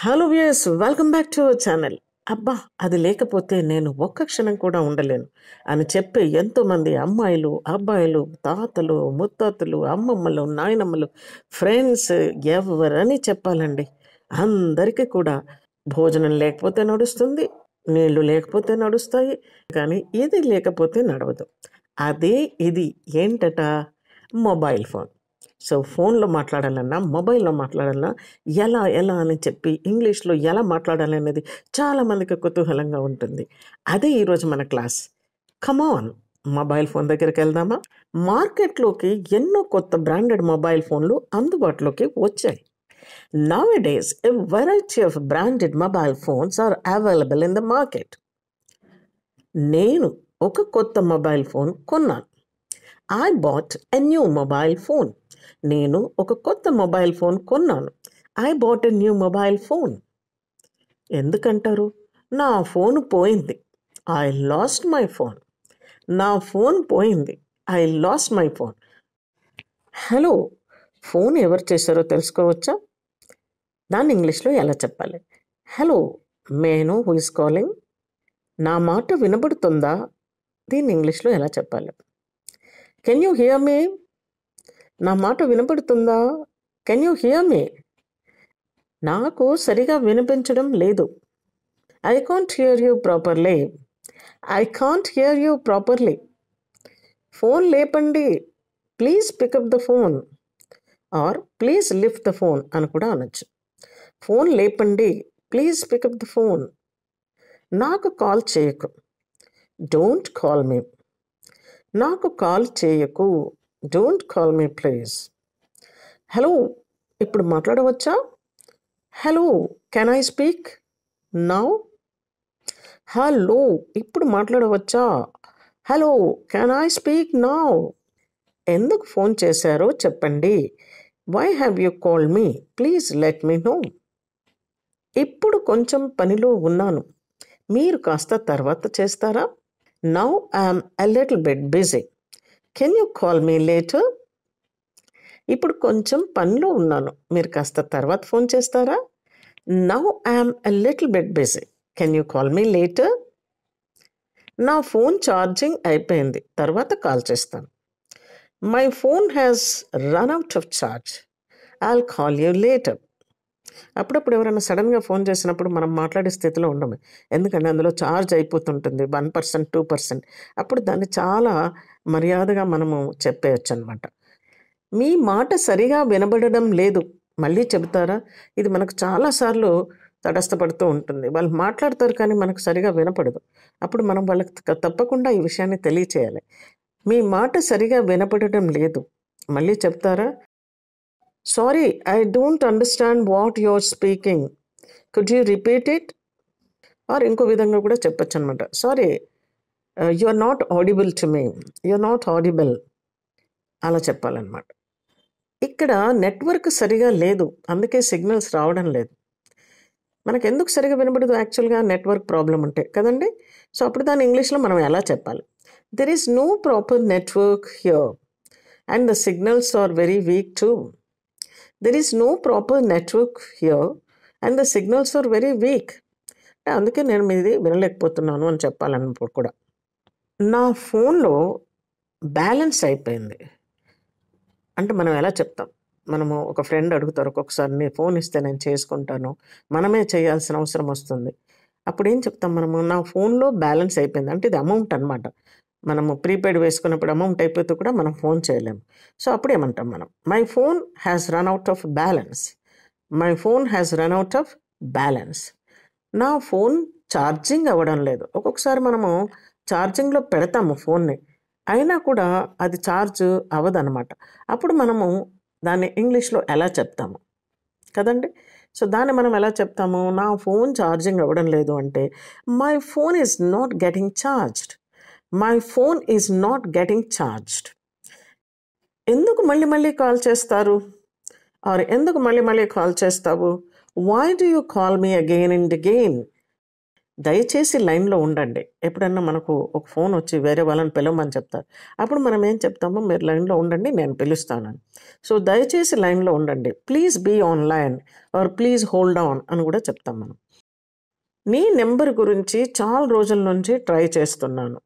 Hello viewers, welcome back to our channel. అబ్బా, అది లేకపోతే నేను ఒక్క క్షణం కూడా ఉండలేను అని చెప్పే ఎంతోమంది అమ్మాయిలు, అబ్బాయిలు, తాతలు, ముత్తాతలు, అమ్మమ్మలు, నాయనమ్మలు, ఫ్రెండ్స్ ఎవరని చెప్పాలండి. అందరికీ కూడా భోజనం లేకపోతే నడుస్తుంది, నీళ్లు లేకపోతే నడుస్తాయి, కానీ ఇది లేకపోతే నడవదు. అదే ఇది ఏంటట? Mobile phone. సో ఫోన్లో మాట్లాడాలన్నా, మొబైల్లో మాట్లాడాలన్నా ఎలా ఎలా అని చెప్పి ఇంగ్లీష్లో ఎలా మాట్లాడాలి అనేది చాలామందికి కుతూహలంగా ఉంటుంది. అదే ఈరోజు మన క్లాస్. కమాన్, మొబైల్ ఫోన్ దగ్గరికి వెళ్దామా? మార్కెట్లోకి ఎన్నో కొత్త బ్రాండెడ్ మొబైల్ ఫోన్లు అందుబాటులోకి వచ్చాయి. Nowadays, a variety of branded mobile phones are available in the market. నేను ఒక కొత్త మొబైల్ ఫోన్ కొన్నాను. I bought a new mobile phone. నేను ఒక కొత్త మొబైల్ ఫోన్ కొన్నాను. I bought a new mobile phone. ఎందుకంటారు? నా ఫోన్ పోయింది. I lost my phone. నా ఫోన్ పోయింది. I lost my phone. Hello, phone ఎవరు చేశారో తెలుసుకోవచ్చా? దాన్ని ఇంగ్లీష్లో ఎలా చెప్పాలి? Hello, may I know who is calling? నా మాట వినబడుతుందా? దీన్ని ఇంగ్లీష్లో ఎలా చెప్పాలి? Can you hear me? నా మాట వినపడుతుందా? Can you hear me? నాకు సరిగా వినిపించడం లేదు. I can't hear you properly. I can't hear you properly. Phone లేపండి, please pick up the phone, or please lift the phone అని కూడా అనొచ్చు. ఫోన్ లేపండి, ప్లీజ్ పికప్ ద ఫోన్. నాకు కాల్ చేయకు, డోంట్ కాల్ మీ. నాకు కాల్ చేయకు, don't call me please. Hello, ఇప్పుడు మాట్లాడవచ్చా? Hello, can I speak now? Hello, ఇప్పుడు మాట్లాడవచ్చా? Hello, can I speak now? ఎందుకు ఫోన్ చేశారో చెప్పండి. Why have you called me? Please let me know. ఇప్పుడు కొంచెం పనిలో ఉన్నాను, మీరు కాస్త తర్వాత చేస్తారా? Now I'm a little bit busy, can you call me later? ఇప్పుడు కొంచెం పనిలో ఉన్నాను, మీరు కాస్త తర్వాత ఫోన్ చేస్తారా? Now I'm a little bit busy, can you call me later? నా ఫోన్ ఛార్జింగ్ అయిపోయింది, తర్వాత కాల్ చేస్తాను. My phone has run out of charge, I'll call you later. అప్పుడప్పుడు ఎవరైనా సడన్గా ఫోన్ చేసినప్పుడు మనం మాట్లాడే స్థితిలో ఉండము, ఎందుకంటే అందులో ఛార్జ్ అయిపోతుంటుంది 1%, 2%. అప్పుడు దాన్ని చాలా మర్యాదగా మనము చెప్పేయచ్చు అనమాట. మీ మాట సరిగా వినబడడం లేదు, మళ్ళీ చెబుతారా? ఇది మనకు చాలాసార్లు తటస్థపడుతూ ఉంటుంది. వాళ్ళు మాట్లాడతారు కానీ మనకు సరిగా వినపడదు. అప్పుడు మనం వాళ్ళకి తప్పకుండా ఈ విషయాన్ని తెలియచేయాలి. మీ మాట సరిగా వినపడడం లేదు, మళ్ళీ చెప్తారా? Sorry, I don't understand what your speaking, could you repeat it? Or ఇంకో విధంగా కూడా చెప్పచ్చు అనమాట. Sorry, you are not audible to me, you are not audible, అలా చెప్పాలన్నమాట. ఇక్కడ నెట్వర్క్ సరిగా లేదు, అందుకే సిగ్నల్స్ రావడం లేదు. మనకు ఎందుకు సరిగా వినబడదు? యాక్చువల్గా నెట్వర్క్ ప్రాబ్లం ఉంటే కదండి. సో అప్పుడు దాన్ని ఇంగ్లీష్లో మనం ఎలా చెప్పాలి? There is no proper network here and the signals are very weak too. There is no proper network here and the signals are very weak. అందుకే నేను మీది వినలేకపోతున్నాను అని చెప్పాలన్నప్పుడు కూడా. నా ఫోన్లో బ్యాలెన్స్ అయిపోయింది అంటే మనం ఎలా చెప్తాం? మనము ఒక ఫ్రెండ్ అడుగుతారు ఒక్కొక్కసారి, నీ ఫోన్ ఇస్తే నేను చేసుకుంటాను, మనమే చేయాల్సిన అవసరం వస్తుంది. అప్పుడు ఏం చెప్తాం మనము? నా ఫోన్లో బ్యాలెన్స్ అయిపోయింది అంటే ఇది అమౌంట్ అనమాట. మనము ప్రీపెయిడ్ వేసుకున్నప్పుడు అమౌంట్ అయిపోతే కూడా మనం ఫోన్ చేయలేము. సో అప్పుడు ఏమంటాం మనం? My phone has run out of balance. My phone has run out of balance. నా ఫోన్ ఛార్జింగ్ అవ్వడం లేదు. ఒక్కొక్కసారి మనము ఛార్జింగ్లో పెడతాము ఫోన్ని, అయినా కూడా అది ఛార్జ్ అవ్వదన్నమాట. అప్పుడు మనము దాన్ని ఇంగ్లీష్లో ఎలా చెప్తాము కదండి? సో దాన్ని మనం ఎలా చెప్తాము? నా ఫోన్ ఛార్జింగ్ అవ్వడం లేదు అంటే my phone is not getting charged. My phone is not getting charged. ఎందుకు మళ్ళీ మళ్ళీ కాల్ చేస్తారు? ఆర్ ఎందుకు మళ్ళీ మళ్ళీ కాల్ చేస్తావు? Why do you call me again and again? దయచేసి లైన్లో ఉండండి. ఎప్పుడన్నా మనకు ఒక ఫోన్ వచ్చి వేరే వాళ్ళని పిలవమని చెప్తారు. అప్పుడు మనం ఏం చెప్తామో, మీరు లైన్లో ఉండండి, నేను పిలుస్తానని. సో దయచేసి లైన్లో ఉండండి, please be online or please hold on అని కూడా చెప్తాం మనం. నీ నెంబర్ గురించి చాలా రోజుల నుంచి ట్రై చేస్తున్నాను.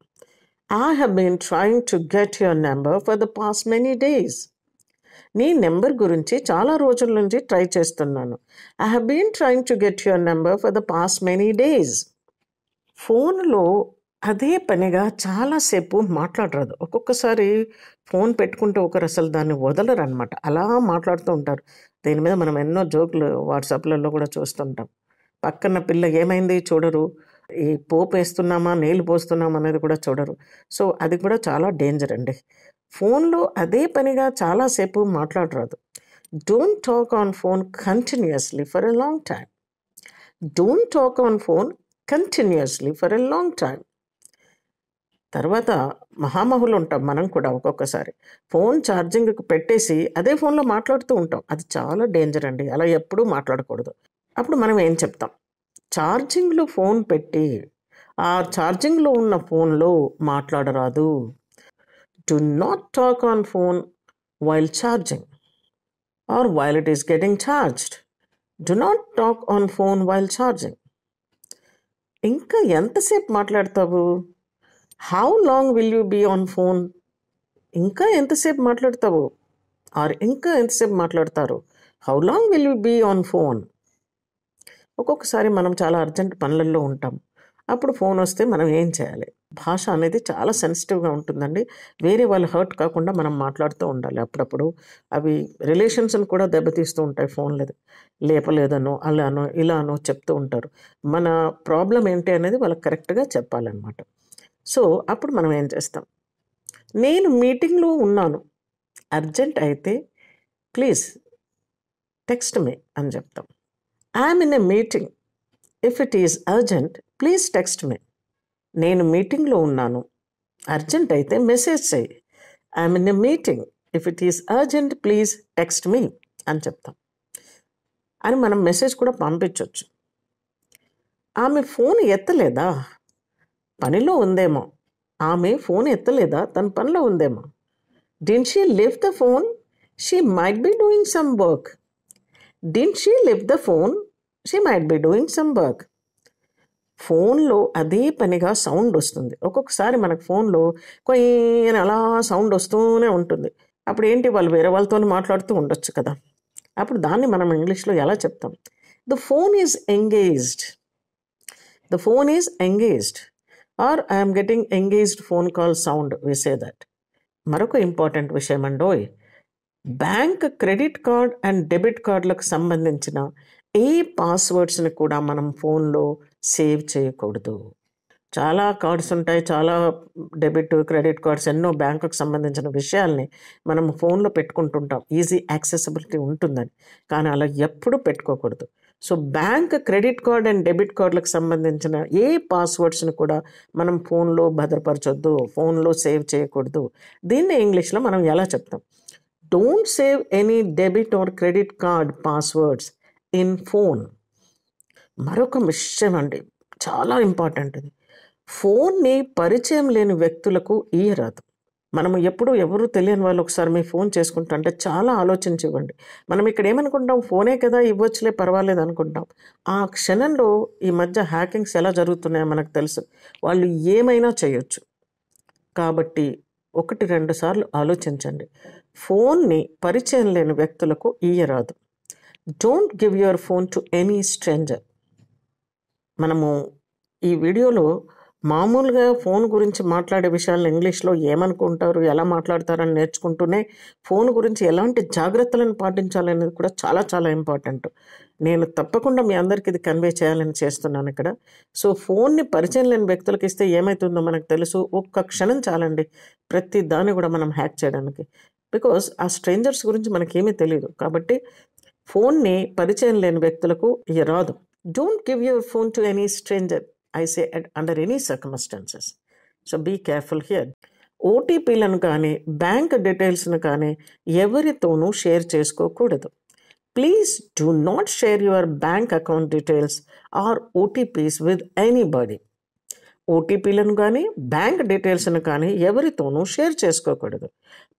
I have been trying to get your number for the past many days. నీ నెంబర్ గురించి చాలా రోజుల నుంచి ట్రై చేస్తున్నాను. I have been trying to get your number for the past many days. ఫోన్లో అదే పనిగా చాలాసేపు మాట్లాడరాదు. ఒక్కొక్కసారి ఫోన్ పెట్టుకుంటే ఒకరు అసలు దాన్ని వదలరు అనమాట. అలా మాట్లాడుతూ ఉంటారు. దీని మీద మనం ఎన్నో జోకులు వాట్సాప్లలో కూడా చూస్తుంటాం. పక్కన పిల్ల ఏమైంది చూడరు, ఈ పోపు వేస్తున్నామా నీళ్ళు పోస్తున్నామా అనేది కూడా చూడరు. సో అది కూడా చాలా డేంజర్ అండి. ఫోన్లో అదే పనిగా చాలాసేపు మాట్లాడరాదు. Don't talk on phone continuously for a long time. Don't talk on phone continuously for a long time. తర్వాత మహామహులు ఉంటాం మనం కూడా. ఒక్కొక్కసారి ఫోన్ ఛార్జింగ్కి పెట్టేసి అదే ఫోన్లో మాట్లాడుతూ ఉంటాం. అది చాలా డేంజర్ అండి. అలా ఎప్పుడూ మాట్లాడకూడదు. అప్పుడు మనం ఏం చెప్తాం, ఛార్జింగ్లో ఫోన్ పెట్టి ఆ ఛార్జింగ్లో ఉన్న ఫోన్లో మాట్లాడరాదు. Do not talk on phone while charging or while it is getting charged. Do not talk on phone while charging. ఇంకా ఎంతసేపు మాట్లాడతావు? How long will you be on phone? ఇంకా ఎంతసేపు మాట్లాడతావు? ఆర్ ఇంకా ఎంతసేపు మాట్లాడతారు? How long will you be on phone? ఒక్కొక్కసారి మనం చాలా అర్జెంట్ పనులలో ఉంటాం. అప్పుడు ఫోన్ వస్తే మనం ఏం చేయాలి? భాష అనేది చాలా సెన్సిటివ్గా ఉంటుందండి. వేరే వాళ్ళు హర్ట్ కాకుండా మనం మాట్లాడుతూ ఉండాలి. అప్పుడప్పుడు అవి రిలేషన్స్ని కూడా దెబ్బతీస్తూ ఉంటాయి. ఫోన్లో లేపలేదనో అలానో ఇలానో చెప్తూ ఉంటారు. మన ప్రాబ్లం ఏంటి అనేది వాళ్ళకి కరెక్ట్గా చెప్పాలన్నమాట. సో అప్పుడు మనం ఏం చేస్తాం, నేను మీటింగ్లో ఉన్నాను, అర్జెంట్ అయితే ప్లీజ్ టెక్స్ట్ మీ అని చెప్తాం. I'm in a meeting, if it is urgent please text me. నేను మీటింగ్లో ఉన్నాను, అర్జెంట్ అయితే మెసేజ్ చేయి. I'm in a meeting, if it is urgent please text me అని చెప్తాం. అని మనం మెసేజ్ కూడా పంపించవచ్చు. ఆమె ఫోన్ ఎత్తలేదా? పనిలో ఉందేమో. ఆమె ఫోన్ ఎత్తలేదా? తన పనిలో ఉందేమో. Didn't she leave the phone? She might be doing some work. Didn't she leave the phone? She might be doing some work. ఫోన్లో అదే పనిగా సౌండ్ వస్తుంది. ఒక్కొక్కసారి మనకు ఫోన్లో కొయ్యని అలా సౌండ్ వస్తూనే ఉంటుంది. అప్పుడు ఏంటి, వాళ్ళు వేరే వాళ్ళతో మాట్లాడుతూ ఉండొచ్చు కదా. అప్పుడు దాన్ని మనం ఇంగ్లీష్లో ఎలా చెప్తాం? The phone is engaged. The phone is engaged or I'm getting engaged phone call sound, we say that. మరొక ఇంపార్టెంట్ విషయం అండోయ్, bank credit card and debit కార్డులకు సంబంధించిన ఏ పాస్వర్డ్స్ని కూడా మనం ఫోన్లో సేవ్ చేయకూడదు. చాలా కార్డ్స్ ఉంటాయి, చాలా డెబిట్ క్రెడిట్ కార్డ్స్, ఎన్నో బ్యాంకుకు సంబంధించిన విషయాల్ని మనం ఫోన్లో పెట్టుకుంటుంటాం. ఈజీ యాక్సెసిబిలిటీ ఉంటుందని. కానీ అలా ఎప్పుడూ పెట్టుకోకూడదు. So bank credit card and debit కార్డులకు సంబంధించిన ఏ పాస్వర్డ్స్ని కూడా మనం ఫోన్లో భద్రపరచొద్దు, ఫోన్లో సేవ్ చేయకూడదు. దీన్ని ఇంగ్లీష్లో మనం ఎలా చెప్తాం? Don't save any debit or credit card passwords in phone. మరొక విషయం అండి, చాలా ఇంపార్టెంట్ ఇది. ఫోన్ని పరిచయం లేని వ్యక్తులకు ఇయ్యరాదు. మనము ఎప్పుడు ఎవరు తెలియని వాళ్ళు ఒకసారి మీ ఫోన్ చేసుకుంటా అంటే చాలా ఆలోచించి ఇవ్వండి. మనం ఇక్కడ ఏమనుకుంటాం, ఫోనే కదా ఇవ్వచ్చులే పర్వాలేదు అనుకుంటాం. ఆ క్షణంలో ఈ మధ్య హ్యాకింగ్స్ ఎలా జరుగుతున్నాయో మనకు తెలుసు. వాళ్ళు ఏమైనా చేయొచ్చు. కాబట్టి 1-2 సార్లు ఆలోచించండి. ఫోన్ని పరిచయం లేని వ్యక్తులకు ఇయ్యరాదు. Don't give your phone to any stranger. మనము ఈ వీడియోలో మామూలుగా ఫోన్ గురించి మాట్లాడే విషయాలను ఇంగ్లీష్లో ఏమనుకుంటారు, ఎలా మాట్లాడతారని నేర్చుకుంటూనే ఫోన్ గురించి ఎలాంటి జాగ్రత్తలను పాటించాలనేది కూడా చాలా చాలా ఇంపార్టెంట్. నేను తప్పకుండా మీ అందరికీ ఇది కన్వే చేయాలని చేస్తున్నాను ఇక్కడ. సో ఫోన్ని పరిచయం లేని వ్యక్తులకు ఇస్తే ఏమవుతుందో మనకు తెలుసు. ఒక్క క్షణం చాలండి ప్రతి దాన్ని కూడా మనం హ్యాక్ చేయడానికి. బికాస్ ఆ స్ట్రేంజర్స్ గురించి మనకేమీ తెలియదు. కాబట్టి ఫోన్ని పరిచయం లేని వ్యక్తులకు ఇయ్యరాదు. Don't give your phone to any stranger, I say under any circumstances. So be careful here. ఓటీపీలను కానీ బ్యాంక్ డీటెయిల్స్ను కానీ ఎవరితోనూ షేర్ చేసుకోకూడదు. Please do not share your bank account details or OTPs with anybody. ఓటీపీలను కానీ బ్యాంక్ డీటెయిల్స్ను కానీ ఎవరితోనూ షేర్ చేసుకోకూడదు.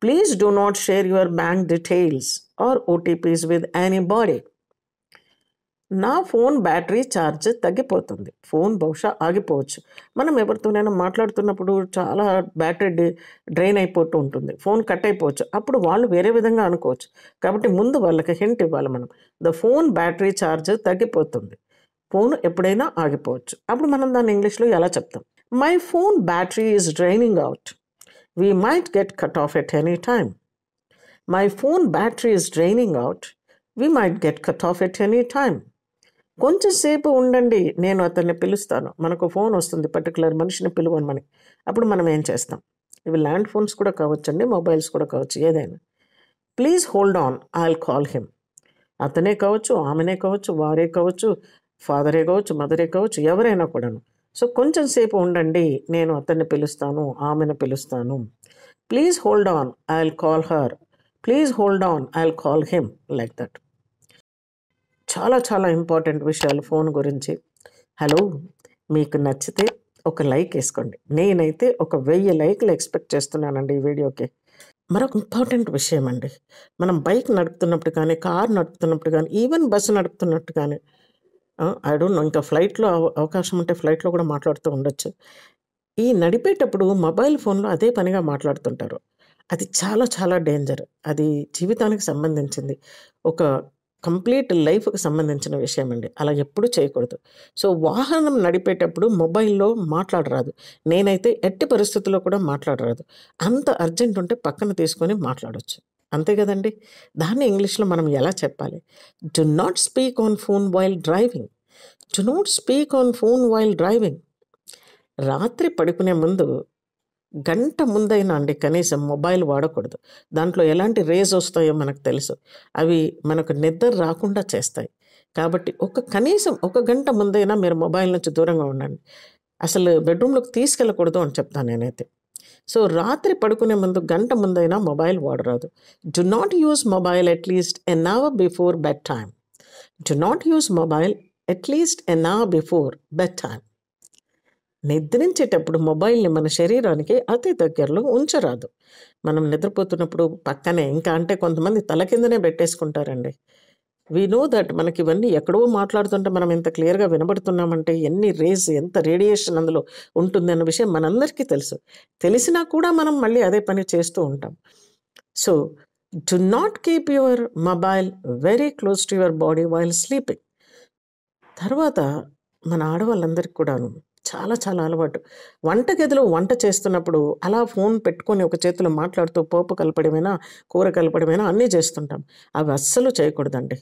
Please do not share your bank details or OTPs with anybody. నా ఫోన్ బ్యాటరీ ఛార్జ్ తగ్గిపోతుంది. ఫోన్ బహుశా ఆగిపోవచ్చు. మనం ఎవరితోనైనా మాట్లాడుతున్నప్పుడు చాలా బ్యాటరీ డ్రైన్ అయిపోతూ ఉంటుంది, ఫోన్ కట్ అయిపోవచ్చు. అప్పుడు వాళ్ళు వేరే విధంగా అనుకోవచ్చు. కాబట్టి ముందు వాళ్ళకి హింట్ ఇవ్వాలి మనం. ద ఫోన్ బ్యాటరీ ఛార్జ్ తగ్గిపోతుంది, ఫోన్ ఎప్పుడైనా ఆగిపోవచ్చు. అప్పుడు మనం దాన్ని ఇంగ్లీష్లో ఎలా చెప్తాం? My phone battery is draining out. We might get cut off at any time. My phone battery is draining out. We might get cut off at any time. కొంచెం సేపు ఉండండి, నేను అతన్ని పిలుస్తాను. మనకు ఫోన్ వస్తుంది, పర్టికులర్ మనిషిని పిలువమని. అప్పుడు మనం ఏం చేస్తాం? ఇవి ల్యాండ్ ఫోన్స్ కూడా కావచ్చండి, మొబైల్స్ కూడా కావచ్చు, ఏదైనా. Please hold on, I will call him. అతనే కావచ్చు, ఆమెనే కావచ్చు, వారే కావచ్చు, ఫాదరే కావచ్చు, మదరే కావచ్చు, ఎవరైనా కూడాను. సో కొంచెం సేపు ఉండండి, నేను అతన్ని పిలుస్తాను, ఆమెను పిలుస్తాను. Please hold on, I will call her. Please hold on, I will call him. Like that. చాలా చాలా ఇంపార్టెంట్ విషయాలు ఫోన్ గురించి. హలో, మీకు నచ్చితే ఒక లైక్ వేసుకోండి. నేనైతే ఒక 1000 లైక్లు ఎక్స్పెక్ట్ చేస్తున్నానండి ఈ వీడియోకి. మరొక ఇంపార్టెంట్ విషయం అండి, మనం బైక్ నడుపుతున్నప్పుడు కానీ, కార్ నడుపుతున్నప్పుడు కానీ, ఈవెన్ బస్సు నడుపుతున్నట్టు కానీ, ఐ డోంట్ నో, ఇంకా ఫ్లైట్లో అవకాశం ఉంటే ఫ్లైట్లో కూడా మాట్లాడుతూ ఉండొచ్చు. ఈ నడిపేటప్పుడు మొబైల్ ఫోన్లో అదే పనిగా మాట్లాడుతుంటారు. అది చాలా చాలా డేంజర్. అది జీవితానికి సంబంధించింది, ఒక కంప్లీట్ లైఫ్కి సంబంధించిన విషయం అండి. అలా ఎప్పుడూ చేయకూడదు. సో వాహనం నడిపేటప్పుడు మొబైల్లో మాట్లాడరాదు. నేనైతే ఎట్టి పరిస్థితుల్లో కూడా మాట్లాడరాదు. అంత అర్జెంట్ ఉంటే పక్కన తీసుకొని మాట్లాడవచ్చు, అంతే కదండి. దాన్ని ఇంగ్లీష్లో మనం ఎలా చెప్పాలి? Do not speak on phone while driving. Do not speak on phone while driving. రాత్రి పడుకునే ముందు గంట ముందైనా అండి కనీసం మొబైల్ వాడకూడదు. దాంట్లో ఎలాంటి రేస్ వస్తాయో మనకు తెలుసు. అవి మనకు నిద్ర రాకుండా చేస్తాయి. కాబట్టి కనీసం 1 గంట ముందైనా మీరు మొబైల్ నుంచి దూరంగా ఉండండి. అసలు బెడ్రూమ్లోకి తీసుకెళ్ళకూడదు అని చెప్తాను నేనైతే. సో రాత్రి పడుకునే ముందు గంట ముందైనా మొబైల్ వాడరాదు. Do not use mobile at least an hour before bed time. Do not use mobile at least an hour before bed time. నిద్రించేటప్పుడు మొబైల్ని మన శరీరానికి అతి దగ్గరలో ఉంచరాదు. మనం నిద్రపోతున్నప్పుడు పక్కనే, ఇంకా అంటే కొంతమంది తల కిందనే పెట్టేసుకుంటారండి. వీ నో దట్ మనకి ఇవన్నీ ఎక్కడో మాట్లాడుతుంటే మనం ఇంత క్లియర్గా వినబడుతున్నామంటే ఎన్ని రేస్, ఎంత రేడియేషన్ అందులో ఉంటుంది అన్న విషయం మనందరికీ తెలుసు. తెలిసినా కూడా మనం మళ్ళీ అదే పని చేస్తూ ఉంటాం. So do not keep your mobile very close to your body while sleeping. తర్వాత మన ఆడవాళ్ళందరికీ కూడాను చాలా చాలా అలవాటు, వంటగదిలో వంట చేస్తున్నప్పుడు అలా ఫోన్ పెట్టుకొని ఒక చేతిలో మాట్లాడుతూ పోపు కలపడమైనా, కూర కలపడమైనా అన్నీ చేస్తుంటాం. అవి అస్సలు చేయకూడదండి.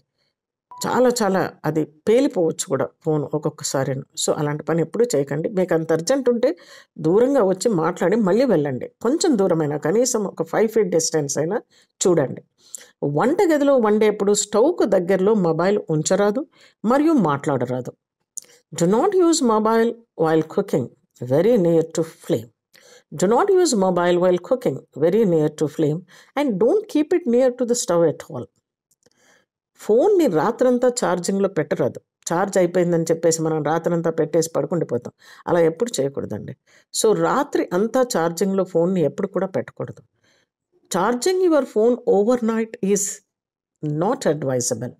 చాలా చాలా అది పేలిపోవచ్చు కూడా ఫోన్ ఒక్కొక్కసారి. సో అలాంటి పని ఎప్పుడూ చేయకండి. మీకు అంత అర్జెంట్ ఉంటే దూరంగా వచ్చి మాట్లాడి మళ్ళీ వెళ్ళండి. కొంచెం దూరమైనా, కనీసం ఒక 5 feet డిస్టెన్స్ అయినా చూడండి. వంటగదిలో వండేప్పుడు స్టవ్కు దగ్గరలో మొబైల్ ఉంచరాదు మరియు మాట్లాడరాదు. Do not use mobile while cooking very near to flame. Do not use mobile while cooking very near to flame and don't keep it near to the stove at all. ఫోన్ని రాత్రంతా ఛార్జింగ్లో పెట్టరాదు. Charge అయిపోయిందని చెప్పేసి మనం రాత్రంతా పెట్టేసి పడుకుండిపోతాం. అలా ఎప్పుడు చేయకూడదండి. సో రాత్రి అంతా ఛార్జింగ్లో ఫోన్ని ఎప్పుడు కూడా పెట్టకూడదు. Charging your phone over night is not advisable.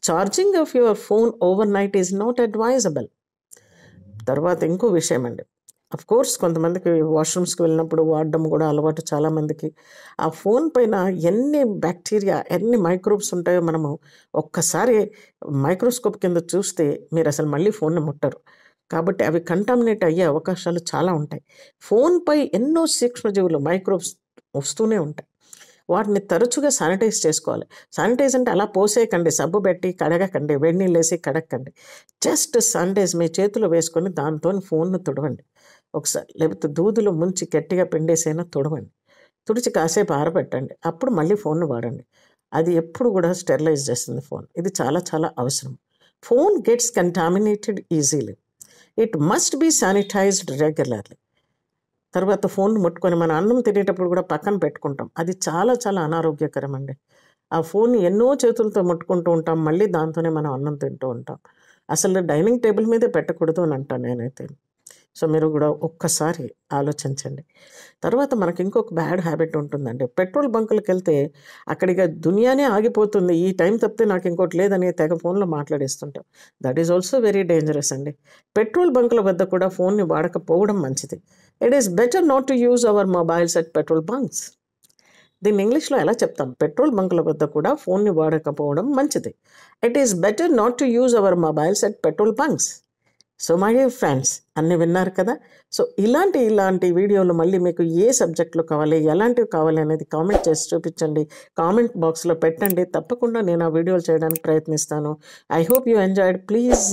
Charging of your phone over night is not advisable. తర్వాత ఇంకో విషయం అండి, అఫ్ కోర్స్ కొంతమందికి వాష్రూమ్స్కి వెళ్ళినప్పుడు వాడడం కూడా అలవాటు చాలామందికి. ఆ ఫోన్ పైన ఎన్ని బ్యాక్టీరియా, ఎన్ని మైక్రోబ్స్ ఉంటాయో మనము ఒక్కసారి మైక్రోస్కోప్ కింద చూస్తే మీరు అసలు మళ్ళీ ఫోన్ని ముట్టరు. కాబట్టి అవి కంటామినేట్ అయ్యే అవకాశాలు చాలా ఉంటాయి. ఫోన్పై ఎన్నో సూక్ష్మజీవులు, మైక్రోబ్స్ వస్తూనే ఉంటాయి. వాటిని తరచుగా శానిటైజ్ చేసుకోవాలి. శానిటైజ్ అంటే అలా పోసేయకండి, సబ్బు పెట్టి కడగకండి, వేడి నీళ్ళు వేసి కడగకండి. జస్ట్ శానిటైజ్ మీ చేతిలో వేసుకొని దాంతో ఫోన్ను తుడవండి ఒకసారి. లేకపోతే దూదులు ముంచి గట్టిగా పిండేసైనా తుడవండి. తుడిచి కాసేపు ఆరబెట్టండి, అప్పుడు మళ్ళీ ఫోన్ను వాడండి. అది ఎప్పుడు కూడా స్టెరిలైజ్ చేస్తుంది ఫోన్. ఇది చాలా చాలా అవసరం. Phone gets contaminated easily. It must be sanitized regularly. తర్వాత ఫోన్ ముట్టుకొని మన అన్నం తినేటప్పుడు కూడా పక్కన పెట్టుకుంటాం. అది చాలా చాలా అనారోగ్యకరం అండి. ఆ ఫోన్ ఎన్నో చేతులతో ముట్టుకుంటూ ఉంటాం, మళ్ళీ దాంతోనే మనం అన్నం తింటూ ఉంటాం. అసలు డైనింగ్ టేబుల్ మీదే పెట్టకూడదు అని అంటాను నేనైతే. సో మీరు కూడా ఒక్కసారి ఆలోచించండి. తర్వాత మనకి ఇంకొక బ్యాడ్ హ్యాబిట్ ఉంటుందండి. పెట్రోల్ బంకులకు వెళ్తే అక్కడికి దునియానే ఆగిపోతుంది, ఈ టైం తప్పితే నాకు ఇంకోటి లేదని తెగ ఫోన్లో మాట్లాడేస్తుంటాం. That is also very dangerous అండి. పెట్రోల్ బంకుల వద్ద కూడా ఫోన్ని వాడకపోవడం మంచిది. It is better not to use our mobiles at petrol bunks. దీన్ని ఇంగ్లీష్లో ఎలా చెప్తాం? పెట్రోల్ బంకుల వద్ద కూడా ఫోన్ని వాడకపోవడం మంచిది. It is better not to use our mobiles at petrol bunks. So my dear friends, అన్నీ విన్నారు కదా. సో ఇలాంటి వీడియోలు మళ్ళీ మీకు ఏ సబ్జెక్టులు కావాలి, ఎలాంటివి కావాలి అనేది కామెంట్ చేసి చూపించండి, కామెంట్ బాక్స్లో పెట్టండి. తప్పకుండా నేను ఆ వీడియోలు చేయడానికి ప్రయత్నిస్తాను. I hope you enjoyed. Please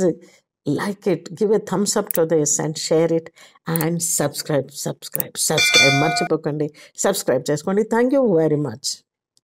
like it, give a thumbs up to this and share it and subscribe మర్చిపోకండి, సబ్స్క్రైబ్ చేసుకోండి. Thank you very much.